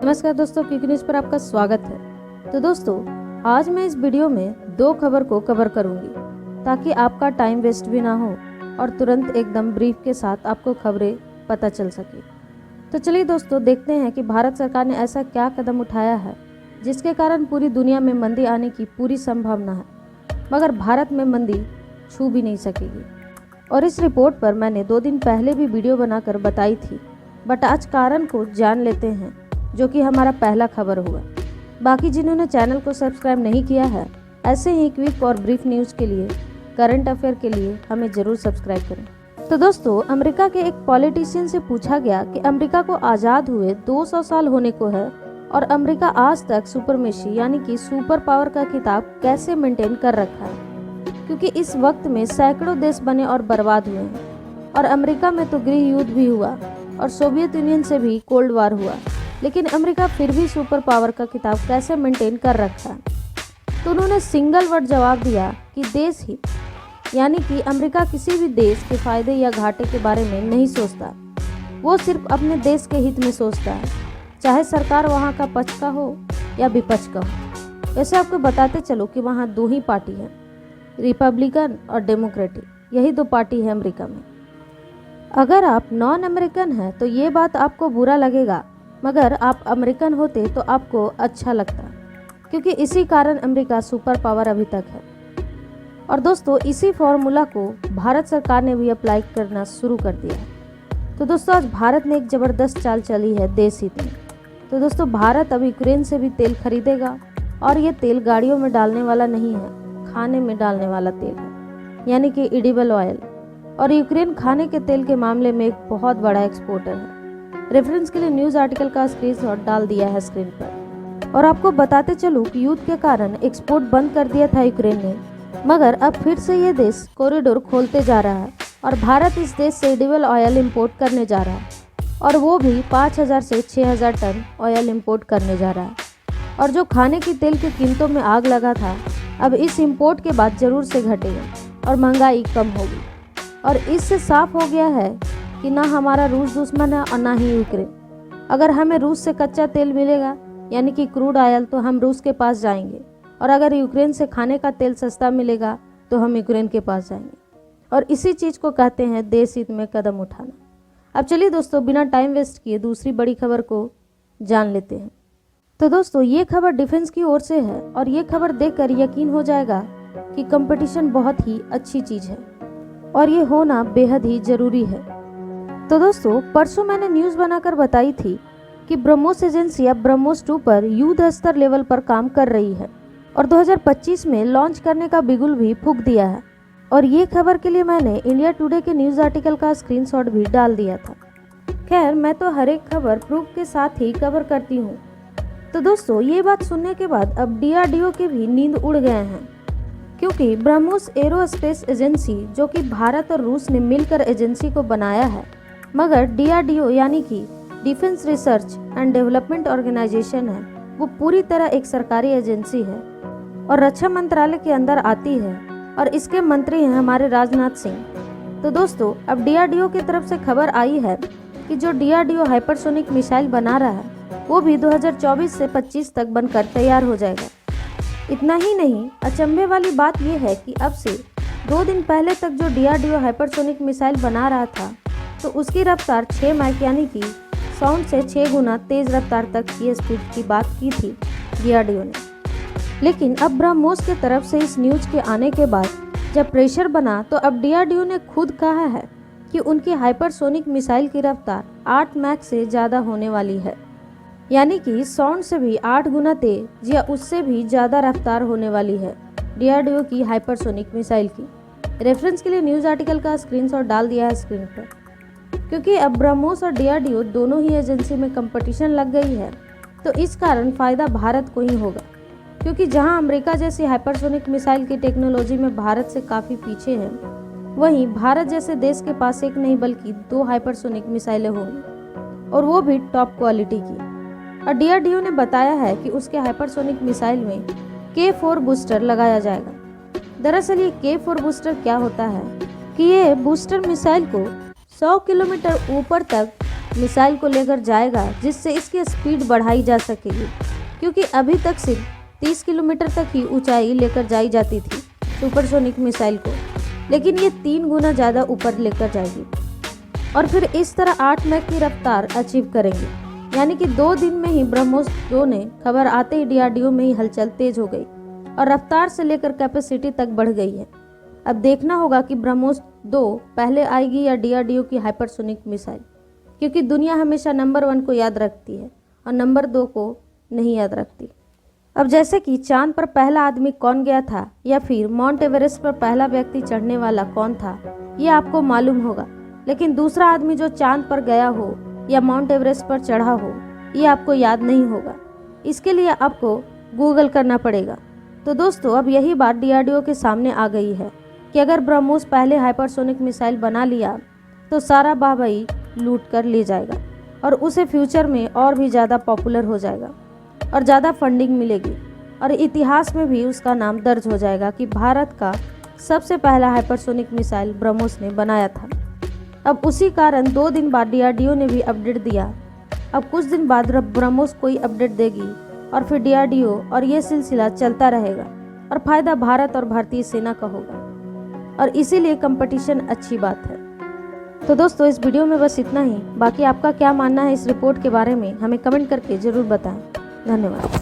नमस्कार दोस्तों, quick news पर आपका स्वागत है। तो दोस्तों, आज मैं इस वीडियो में दो खबर को कवर करूंगी ताकि आपका टाइम वेस्ट भी ना हो और तुरंत एकदम ब्रीफ के साथ आपको खबरें पता चल सके। तो चलिए दोस्तों, देखते हैं कि भारत सरकार ने ऐसा क्या कदम उठाया है जिसके कारण पूरी दुनिया में मंदी आने की पूरी संभावना है, मगर भारत में मंदी छू भी नहीं सकेगी। और इस रिपोर्ट पर मैंने 2 दिन पहले भी वीडियो बनाकर बताई थी, बट आज कारण को जान लेते हैं, जो कि हमारा पहला खबर हुआ। बाकी जिन्होंने चैनल को सब्सक्राइब नहीं किया है, ऐसे ही क्विक और ब्रीफ न्यूज़ के लिए, करंट अफेयर के लिए हमें ज़रूर सब्सक्राइब करें। तो दोस्तों, अमेरिका के एक पॉलिटिशियन से पूछा गया कि अमेरिका को आज़ाद हुए 200 साल होने को है और अमेरिका आज तक सुपरमेशी यानी कि सुपर पावर का खिताब कैसे मेंटेन कर रखा है, क्योंकि इस वक्त में सैकड़ों देश बने और बर्बाद हुए हैं। और अमेरिका में तो गृह युद्ध भी हुआ और सोवियत यूनियन से भी कोल्ड वार हुआ, लेकिन अमेरिका फिर भी सुपर पावर का खिताब कैसे मेंटेन कर रखा है। तो उन्होंने सिंगल वर्ड जवाब दिया कि देश हित, यानी कि अमेरिका किसी भी देश के फायदे या घाटे के बारे में नहीं सोचता, वो सिर्फ अपने देश के हित में सोचता है, चाहे सरकार वहाँ का पक्ष का हो या विपक्ष का हो। वैसे आपको बताते चलो कि वहाँ 2 ही पार्टी हैं, रिपब्लिकन और डेमोक्रेटिक, यही 2 पार्टी है अमेरिका में। अगर आप नॉन अमेरिकन हैं तो ये बात आपको बुरा लगेगा, मगर आप अमेरिकन होते तो आपको अच्छा लगता, क्योंकि इसी कारण अमेरिका सुपर पावर अभी तक है। और दोस्तों, इसी फॉर्मूला को भारत सरकार ने भी अप्लाई करना शुरू कर दिया है। तो दोस्तों, आज भारत ने एक ज़बरदस्त चाल चली है देश हित में। तो दोस्तों, भारत अब यूक्रेन से भी तेल खरीदेगा, और ये तेल गाड़ियों में डालने वाला नहीं है, खाने में डालने वाला तेल है, यानी कि एडिबल ऑयल। और यूक्रेन खाने के तेल के मामले में एक बहुत बड़ा एक्सपोर्टर है। रेफरेंस के लिए न्यूज़ आर्टिकल का स्क्रीनशॉट डाल दिया है स्क्रीन पर। और आपको बताते चलूँ कि युद्ध के कारण एक्सपोर्ट बंद कर दिया था यूक्रेन ने, मगर अब फिर से ये देश कॉरिडोर खोलते जा रहा है और भारत इस देश से एडिबल ऑयल इंपोर्ट करने जा रहा है, और वो भी 5000 से 6000 टन ऑयल इंपोर्ट करने जा रहा है। और जो खाने की तेल की कीमतों में आग लगा था, अब इस इंपोर्ट के बाद ज़रूर से घटेगा और महंगाई कम होगी। और इससे साफ हो गया है कि ना हमारा रूस दुश्मन है और ना ही यूक्रेन। अगर हमें रूस से कच्चा तेल मिलेगा यानी कि क्रूड ऑयल, तो हम रूस के पास जाएंगे, और अगर यूक्रेन से खाने का तेल सस्ता मिलेगा तो हम यूक्रेन के पास जाएंगे। और इसी चीज़ को कहते हैं देश हित में कदम उठाना। अब चलिए दोस्तों, बिना टाइम वेस्ट किए दूसरी बड़ी खबर को जान लेते हैं। तो दोस्तों, ये खबर डिफेंस की ओर से है, और ये खबर देखकर यकीन हो जाएगा कि कंपटीशन बहुत ही अच्छी चीज़ है और ये होना बेहद ही ज़रूरी है। तो दोस्तों, परसों मैंने न्यूज़ बनाकर बताई थी कि ब्रह्मोस एजेंसी अब ब्रह्मोस 2 पर युद्ध स्तर लेवल पर काम कर रही है और 2025 में लॉन्च करने का बिगुल भी फूंक दिया है। और ये खबर के लिए मैंने इंडिया टुडे के न्यूज़ आर्टिकल का स्क्रीनशॉट भी डाल दिया था। खैर, मैं तो हर एक खबर प्रूफ के साथ ही कवर करती हूँ। तो दोस्तों, ये बात सुनने के बाद अब DRDO के भी नींद उड़ गए हैं, क्योंकि ब्रह्मोस एरोस्पेस एजेंसी, जो कि भारत और रूस ने मिलकर एजेंसी को बनाया है, मगर DRDO यानी कि defence research and development organisation है, वो पूरी तरह एक सरकारी एजेंसी है और रक्षा मंत्रालय के अंदर आती है, और इसके मंत्री हैं हमारे राजनाथ सिंह। तो दोस्तों, अब DRDO की तरफ से खबर आई है कि जो DRDO हाइपरसोनिक मिसाइल बना रहा है, वो भी 2024 से 25 तक बनकर तैयार हो जाएगा। इतना ही नहीं, अचंभे वाली बात यह है कि अब से 2 दिन पहले तक जो DRDO हाइपरसोनिक मिसाइल बना रहा था, तो उसकी रफ्तार 6 माइक यानी कि साउंड से 6 गुना तेज़ रफ्तार तक की स्पीड की बात की थी DRDO ने। लेकिन अब ब्रह्मोस की तरफ से इस न्यूज़ के आने के बाद जब प्रेशर बना, तो अब DRDO ने खुद कहा है कि उनकी हाइपरसोनिक मिसाइल की रफ्तार 8 मैक से ज़्यादा होने वाली है, यानी कि साउंड से भी 8 गुना तेज या उससे भी ज़्यादा रफ्तार होने वाली है DRDO की हाइपरसोनिक मिसाइल की। रेफरेंस के लिए न्यूज़ आर्टिकल का स्क्रीनशॉट डाल दिया है स्क्रीन पर। क्योंकि अब ब्रह्मोस और DRDO दोनों ही एजेंसी में कंपटीशन लग गई है, तो इस कारण फ़ायदा भारत को ही होगा, क्योंकि जहां अमेरिका जैसी हाइपरसोनिक मिसाइल की टेक्नोलॉजी में भारत से काफ़ी पीछे है, वहीं भारत जैसे देश के पास एक नहीं बल्कि 2 हाइपरसोनिक मिसाइलें होंगी, और वो भी टॉप क्वालिटी की। और DRDO ने बताया है कि उसके हाइपरसोनिक मिसाइल में K4 बूस्टर लगाया जाएगा। दरअसल ये K4 बूस्टर क्या होता है कि ये बूस्टर मिसाइल को 100 किलोमीटर ऊपर तक मिसाइल को लेकर जाएगा, जिससे इसकी स्पीड बढ़ाई जा सकेगी, क्योंकि अभी तक सिर्फ 30 किलोमीटर तक ही ऊंचाई लेकर जाई जाती थी सुपरसोनिक मिसाइल को, लेकिन ये 3 गुना ज़्यादा ऊपर लेकर जाएगी और फिर इस तरह 8 मैक की रफ्तार अचीव करेंगे। यानी कि 2 दिन में ही ब्रह्मोस 2 ने खबर आते ही डीआरडीओ में ही हलचल तेज हो गई और रफ्तार से लेकर कैपेसिटी तक बढ़ गई है। अब देखना होगा कि ब्रह्मोस 2 पहले आएगी या डीआरडीओ की हाइपरसोनिक मिसाइल, क्योंकि दुनिया हमेशा नंबर 1 को याद रखती है और नंबर 2 को नहीं याद रखती। अब जैसे कि चांद पर पहला आदमी कौन गया था या फिर माउंट एवरेस्ट पर पहला व्यक्ति चढ़ने वाला कौन था, ये आपको मालूम होगा, लेकिन दूसरा आदमी जो चांद पर गया हो या माउंट एवरेस्ट पर चढ़ा हो, ये आपको याद नहीं होगा। इसके लिए आपको गूगल करना पड़ेगा। तो दोस्तों, अब यही बात डीआरडीओ के सामने आ गई है कि अगर ब्रह्मोस पहले हाइपरसोनिक मिसाइल बना लिया तो सारा बाबई लूट कर ले जाएगा और उसे फ्यूचर में और भी ज़्यादा पॉपुलर हो जाएगा और ज़्यादा फंडिंग मिलेगी और इतिहास में भी उसका नाम दर्ज हो जाएगा कि भारत का सबसे पहला हाइपरसोनिक मिसाइल ब्रह्मोस ने बनाया था। अब उसी कारण 2 दिन बाद डीआरडीओ ने भी अपडेट दिया। अब कुछ दिन बाद ब्रह्मोस कोई अपडेट देगी और फिर डीआरडीओ और ये सिलसिला चलता रहेगा और फायदा भारत और भारतीय सेना का होगा और इसीलिए कंपटीशन अच्छी बात है। तो दोस्तों, इस वीडियो में बस इतना ही। बाकी आपका क्या मानना है इस रिपोर्ट के बारे में हमें कमेंट करके ज़रूर बताएं। धन्यवाद।